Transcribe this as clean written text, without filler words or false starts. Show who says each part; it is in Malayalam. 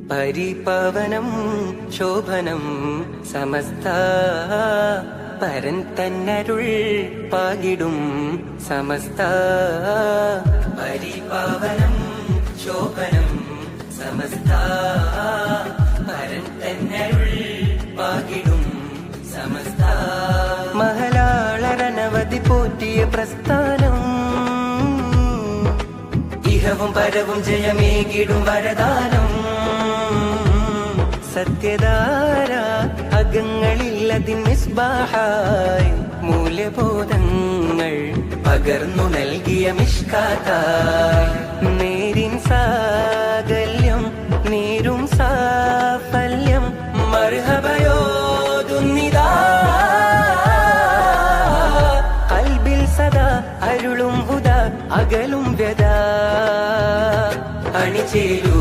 Speaker 1: പരിപാവനം ശോഭനം സമസ്ത പരൻ തന്നരുൾ പാകിടും സമസ്ത പരിപാവനം ശോഭനം സമസ്ത പരൻ തന്നരുൾ പാകിടും സമസ്ത മഹലാളരനവധി പോറ്റിയ പ്രസ്ഥാനം ഇഹവും പരവും ജയമേകിടും വരദാനം സത്യധാര അകങ്ങളില്ലതിൻ മിസ്ബാഹായി മൂല്യബോധങ്ങൾ പകർന്നു നൽകിയ മിഷ്കാത്തായി നേരിൻ സാകല്യം നേരും സാഫല്യം മർഹബയോതുന്നിതാ കൽബിൽ സദാ അരുളും ഹുദ അകലും വ്യദ അണിചേരൂ